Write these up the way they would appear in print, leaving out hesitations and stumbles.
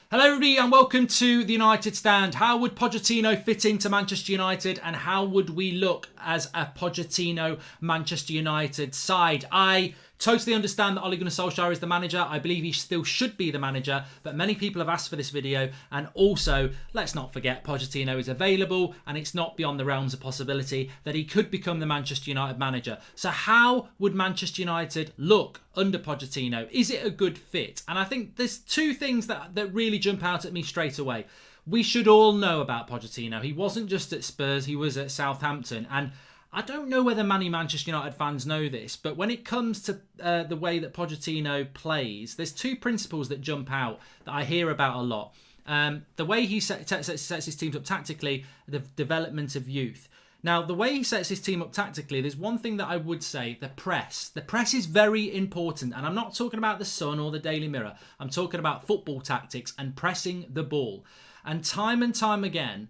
Hello everybody and welcome to the United Stand. How would Pochettino fit into Manchester United and how would we look as a Pochettino Manchester United side? I totally understand that Ole Gunnar Solskjaer is the manager. I believe he still should be the manager, but many people have asked for this video, and also let's not forget Pochettino is available and it's not beyond the realms of possibility that he could become the Manchester United manager. So how would Manchester United look under Pochettino? Is it a good fit? And I think there's two things that really jump out at me straight away. We should all know about Pochettino. He wasn't just at Spurs, he was at Southampton. And I don't know whether many Manchester United fans know this, but when it comes to the way that Pochettino plays, there's two principles that jump out that I hear about a lot. The way he sets his teams up tactically, the development of youth. Now, the way he sets his team up tactically, there's one thing that I would say, the press. The press is very important, and I'm not talking about the Sun or the Daily Mirror. I'm talking about football tactics and pressing the ball. And time again,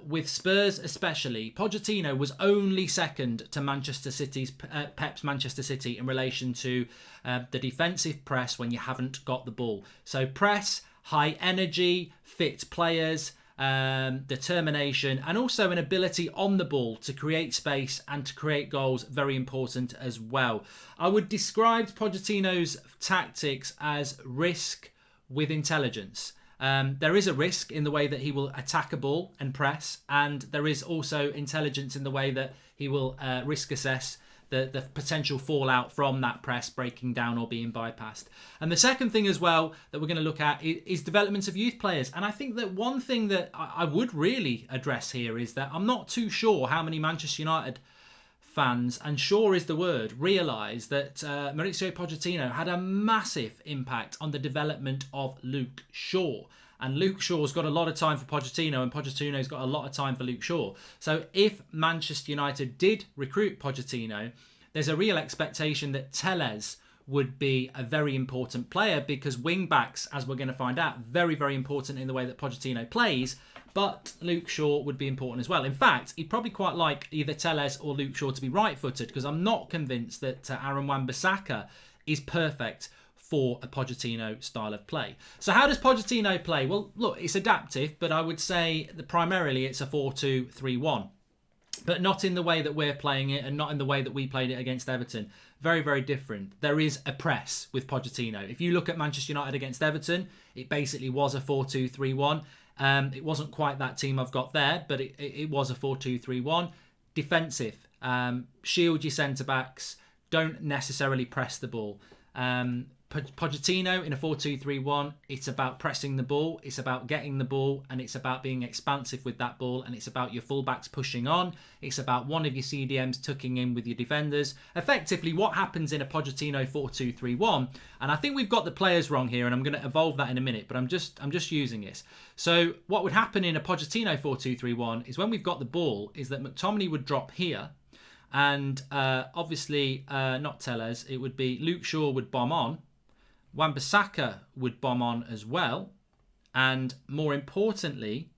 with Spurs especially, Pochettino was only second to Manchester City's Pep's Manchester City in relation to the defensive press when you haven't got the ball. So press, high energy, fit players, determination, and also an ability on the ball to create space and to create goals, very important as well. I would describe Pochettino's tactics as risk with intelligence. There is a risk in the way that he will attack a ball and press, and there is also intelligence in the way that he will risk assess the potential fallout from that press breaking down or being bypassed. And the second thing as well that we're going to look at is development of youth players. And I think that one thing that I would really address here is that I'm not too sure how many Manchester United fans, and sure is the word, realise that Mauricio Pochettino had a massive impact on the development of Luke Shaw. And Luke Shaw's got a lot of time for Pochettino, and Pochettino's got a lot of time for Luke Shaw. So if Manchester United did recruit Pochettino, there's a real expectation that Telles would be a very important player, because wing-backs, as we're going to find out, very, very important in the way that Pochettino plays. But Luke Shaw would be important as well. In fact, he'd probably quite like either Telles or Luke Shaw to be right-footed, because I'm not convinced that Aaron Wan-Bissaka is perfect for a Pochettino style of play. So how does Pochettino play? Well, look, it's adaptive, but I would say that primarily it's a 4-2-3-1. But not in the way that we're playing it, and not in the way that we played it against Everton. Very, very different. There is a press with Pochettino. If you look at Manchester United against Everton, it basically was a 4-2-3-1. It wasn't quite that team I've got there, but it was a 4-2-3-1. Defensive. Shield your centre-backs. Don't necessarily press the ball. Pochettino in a 4-2-3-1, it's about pressing the ball, it's about getting the ball, and it's about being expansive with that ball, and it's about your fullbacks pushing on, it's about one of your CDMs tucking in with your defenders. Effectively, what happens in a Pochettino 4-2-3-1, and I think we've got the players wrong here, and I'm going to evolve that in a minute, but I'm just using this. So what would happen in a Pochettino 4-2-3-1 is when we've got the ball, is that McTominay would drop here, and obviously not Telles, it would be Luke Shaw would bomb on, Wan-Bissaka would bomb on as well, and more importantly,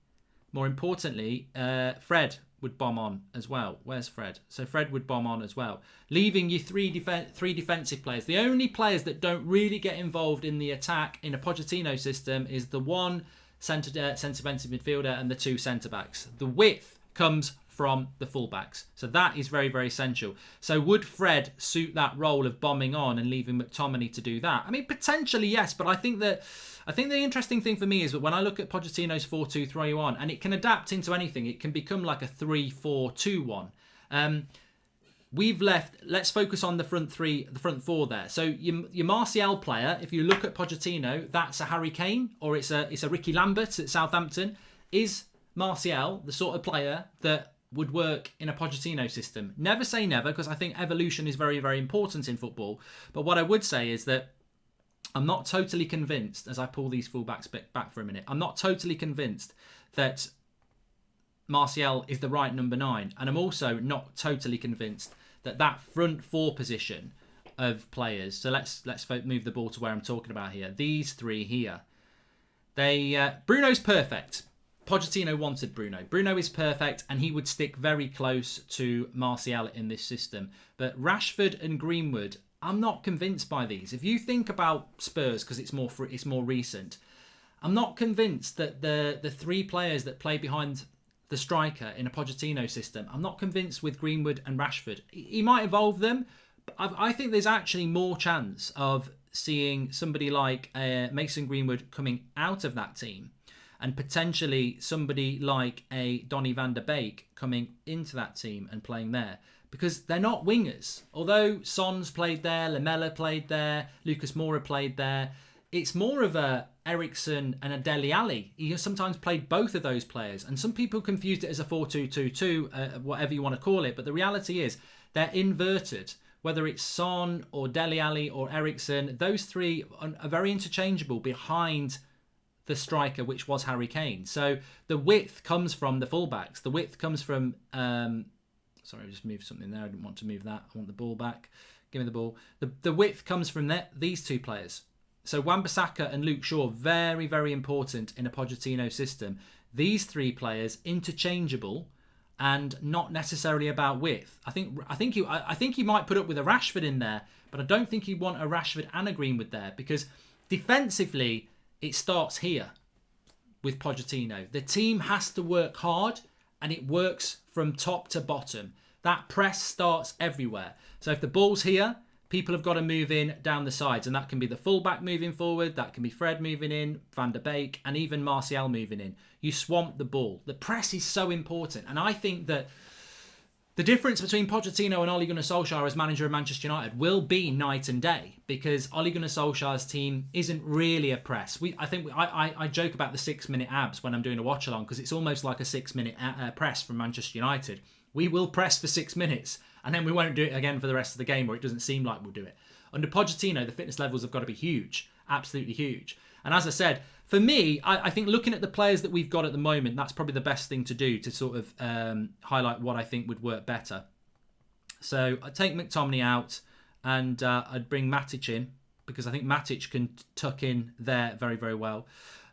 Fred would bomb on as well. Where's Fred? So Fred would bomb on as well, leaving you three defensive players. The only players that don't really get involved in the attack in a Pochettino system is the one centre defensive midfielder and the two centre backs. The width comes from the fullbacks. So that is very, very essential. So would Fred suit that role of bombing on and leaving McTominay to do that? I mean, potentially yes, but I think the interesting thing for me is that when I look at Pochettino's 4-2-3-1, and it can adapt into anything, it can become like a 3-4-2-1. We've left, let's focus on the front four there. So your Martial player, if you look at Pochettino, that's a Harry Kane, or it's a Ricky Lambert at Southampton. Is Martial the sort of player that would work in a Pochettino system? Never say never, because I think evolution is very, very important in football. But what I would say is that I'm not totally convinced, as I pull these fullbacks back for a minute, I'm not totally convinced that Martial is the right number 9. And I'm also not totally convinced that front four position of players, so let's move the ball to where I'm talking about here. These three here, Bruno's perfect. Pochettino wanted Bruno. Bruno is perfect, and he would stick very close to Martial in this system. But Rashford and Greenwood, I'm not convinced by these. If you think about Spurs, because it's more recent, I'm not convinced that the three players that play behind the striker in a Pochettino system, I'm not convinced with Greenwood and Rashford. He might evolve them, but I think there's actually more chance of seeing somebody like Mason Greenwood coming out of that team, and potentially somebody like a Donny van der Beek coming into that team and playing there. Because they're not wingers. Although Son's played there, Lamela played there, Lucas Moura played there, it's more of a Eriksen and a Dele Alli. He has sometimes played both of those players. And some people confused it as a 4-2-2-2, whatever you want to call it. But the reality is they're inverted. Whether it's Son or Dele Alli or Eriksen, those three are very interchangeable behind the striker, which was Harry Kane. So the width comes from the fullbacks. The width comes from... Sorry, I just moved something there. I didn't want to move that. I want the ball back. Give me the ball. The width comes from these two players. So Wan-Bissaka and Luke Shaw, very, very important in a Pochettino system. These three players, interchangeable and not necessarily about width. I think you might put up with a Rashford in there, but I don't think you want a Rashford and a Greenwood there, because defensively it starts here with Pochettino. The team has to work hard, and it works from top to bottom. That press starts everywhere. So if the ball's here, people have got to move in down the sides, and that can be the fullback moving forward, that can be Fred moving in, Van der Beek, and even Martial moving in. You swamp the ball. The press is so important, and I think that the difference between Pochettino and Ole Gunnar Solskjaer as manager of Manchester United will be night and day, because Ole Gunnar Solskjaer's team isn't really a press. I joke about the 6-minute abs when I'm doing a watch along, because it's almost like a 6-minute press from Manchester United. We will press for 6 minutes, and then we won't do it again for the rest of the game, or it doesn't seem like we'll do it. Under Pochettino, the fitness levels have got to be huge, absolutely huge. And as I said, for me, I think looking at the players that we've got at the moment, that's probably the best thing to do to sort of highlight what I think would work better. So I'd take McTominay out, and I'd bring Matic in, because I think Matic can tuck in there very, very well.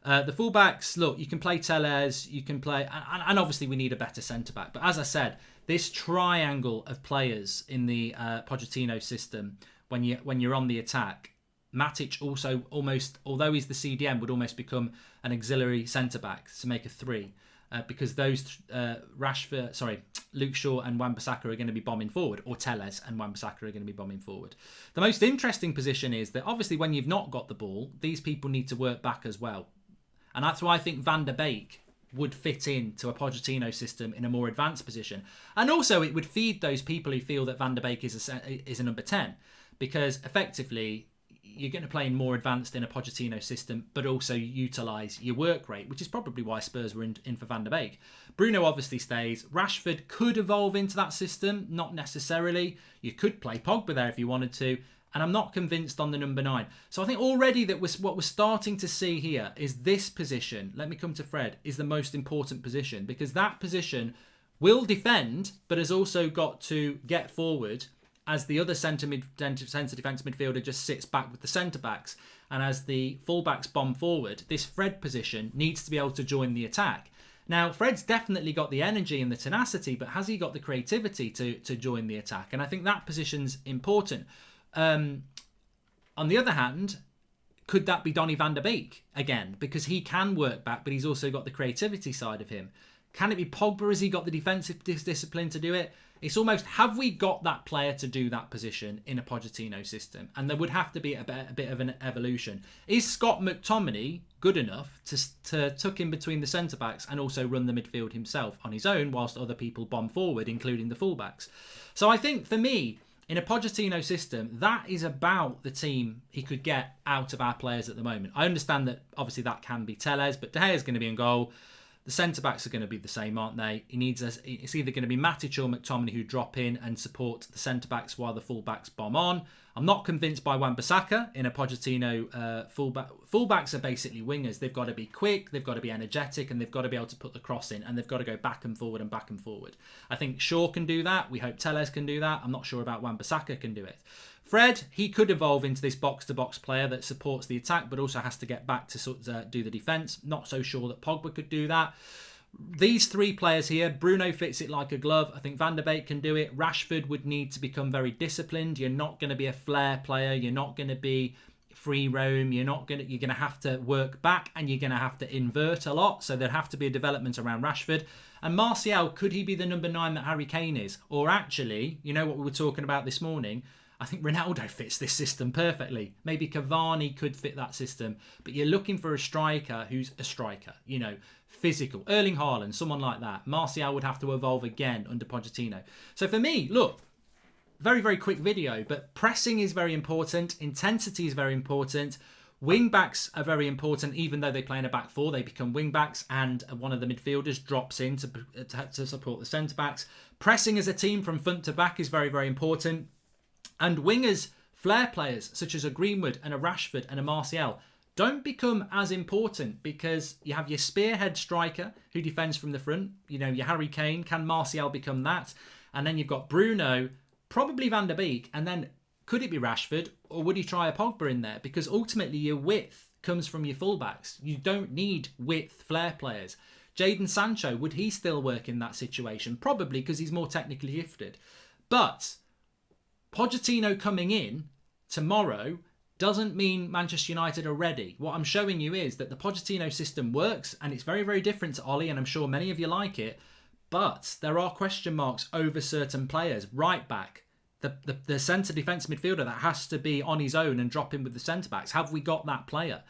The fullbacks, look, you can play Telles, you can play... And obviously we need a better centre-back. But as I said, this triangle of players in the Pochettino system, when you're on the attack... Matic also almost, although he's the CDM, would almost become an auxiliary centre-back to make a 3, because those Luke Shaw and Wan-Bissaka are going to be bombing forward, or Telles and Wan-Bissaka are going to be bombing forward. The most interesting position is that obviously when you've not got the ball, these people need to work back as well. And that's why I think Van der Beek would fit into a Pochettino system in a more advanced position. And also it would feed those people who feel that Van der Beek is a number 10, because effectively... you're going to play more advanced in a Pochettino system, but also utilise your work rate, which is probably why Spurs were in for Van der Beek. Bruno obviously stays. Rashford could evolve into that system, not necessarily. You could play Pogba there if you wanted to, and I'm not convinced on the number 9. So I think already that what we're starting to see here is this position, let me come to Fred, is the most important position, because that position will defend, but has also got to get forward as the other centre defence midfielder just sits back with the centre-backs. And as the full-backs bomb forward, this Fred position needs to be able to join the attack. Now, Fred's definitely got the energy and the tenacity, but has he got the creativity to join the attack? And I think that position's important. On the other hand, could that be Donny van der Beek again? Because he can work back, but he's also got the creativity side of him. Can it be Pogba? Has he got the defensive discipline to do it? It's almost, have we got that player to do that position in a Pochettino system? And there would have to be a bit of an evolution. Is Scott McTominay good enough to tuck in between the centre-backs and also run the midfield himself on his own whilst other people bomb forward, including the full-backs? So I think, for me, in a Pochettino system, that is about the team he could get out of our players at the moment. I understand that, obviously, that can be Telles, but De Gea is going to be in goal. The centre-backs are going to be the same, aren't they? It's either going to be Matic or McTominay who drop in and support the centre-backs while the full-backs bomb on. I'm not convinced by Wan-Bissaka in a Pochettino full-back. Full-backs are basically wingers. They've got to be quick, they've got to be energetic, and they've got to be able to put the cross in, and they've got to go back and forward and back and forward. I think Shaw can do that. We hope Telles can do that. I'm not sure about Wan-Bissaka can do it. Fred, he could evolve into this box-to-box player that supports the attack, but also has to get back to sort of do the defence. Not so sure that Pogba could do that. These three players here, Bruno fits it like a glove. I think Van der Beek can do it. Rashford would need to become very disciplined. You're not going to be a flair player. You're not going to be free roam. You're going to have to work back, and you're going to have to invert a lot. So there'd have to be a development around Rashford. And Martial, could he be the number 9 that Harry Kane is? Or actually, you know what we were talking about this morning? I think Ronaldo fits this system perfectly. Maybe Cavani could fit that system. But you're looking for a striker who's a striker, you know, physical. Erling Haaland, someone like that. Martial would have to evolve again under Pochettino. So for me, look, very, very quick video, but pressing is very important. Intensity is very important. Wing backs are very important. Even though they play in a back four, they become wing backs, and one of the midfielders drops in to support the centre backs. Pressing as a team from front to back is very, very important. And wingers, flair players, such as a Greenwood and a Rashford and a Martial, don't become as important, because you have your spearhead striker who defends from the front. You know, your Harry Kane. Can Martial become that? And then you've got Bruno, probably Van der Beek, and then could it be Rashford, or would he try a Pogba in there? Because ultimately your width comes from your fullbacks. You don't need width flair players. Jadon Sancho, would he still work in that situation? Probably, because he's more technically gifted. But Pochettino coming in tomorrow doesn't mean Manchester United are ready. What I'm showing you is that the Pochettino system works, and it's very, very different to Ollie, and I'm sure many of you like it. But there are question marks over certain players. Right back, the centre defence midfielder that has to be on his own and drop in with the centre backs. Have we got that player?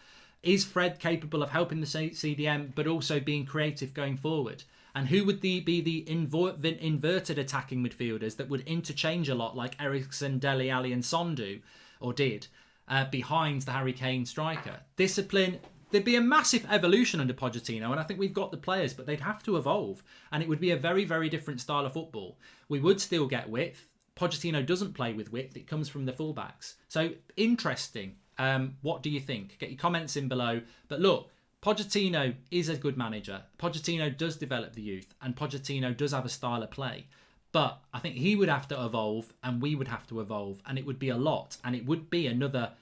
Is Fred capable of helping the CDM but also being creative going forward? And who would be the inverted attacking midfielders that would interchange a lot, like Eriksen, Dele Alli and Son do, or did, behind the Harry Kane striker? Discipline. There'd be a massive evolution under Pochettino, and I think we've got the players, but they'd have to evolve. And it would be a very, very different style of football. We would still get width. Pochettino doesn't play with width. It comes from the fullbacks. So, interesting. What do you think? Get your comments in below. But look, Pochettino is a good manager. Pochettino does develop the youth, and Pochettino does have a style of play. But I think he would have to evolve, and we would have to evolve, and it would be a lot. And it would be another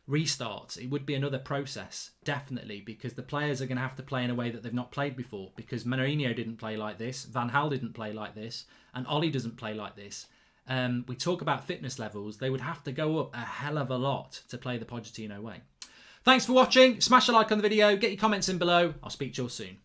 restart. It would be another process, definitely, because the players are going to have to play in a way that they've not played before, because Mourinho didn't play like this, Van Gaal didn't play like this, and Ollie doesn't play like this. We talk about fitness levels. They would have to go up a hell of a lot to play the Pochettino way. Thanks for watching. Smash a like on the video. Get your comments in below. I'll speak to you all soon.